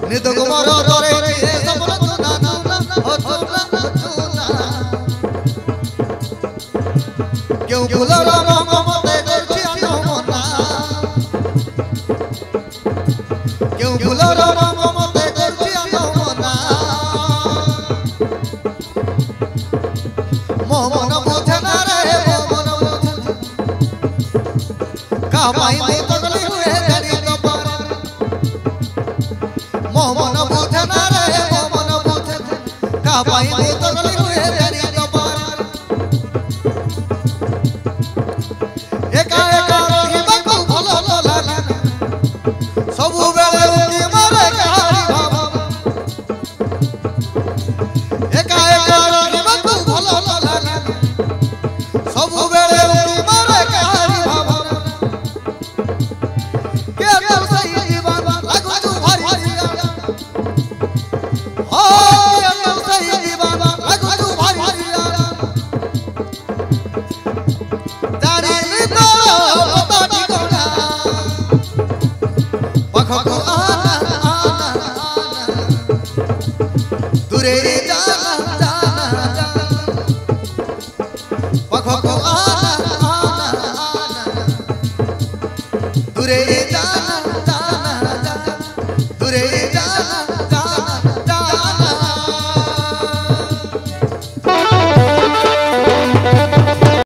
नित कुमार तोरे रे सबल चुना ओ चुना चुना क्यों फूल राम ममते करछि अनुमना क्यों फूल राम ममते करछि अनुमना मोहन बुझे ना रे मोहन बुझे का पाई पगली हुए तेरी तो पर मोहन बुझे ना रे मोहन बुझे का पाई पगली हुए तेरी तो पर एका एका रही बकु भलो लागे सब बेले उकी मारे कहानी भाव एका एका रही बकु भलो लागे सब बेले उकी मारे कहानी भाव के तो सही दीवान लागो तू भारी दिया ओ के तो सही दीवान लागो तू भारी दिया तारी तो बाटी कोना पखको आना आना आना दूरे जाना जाना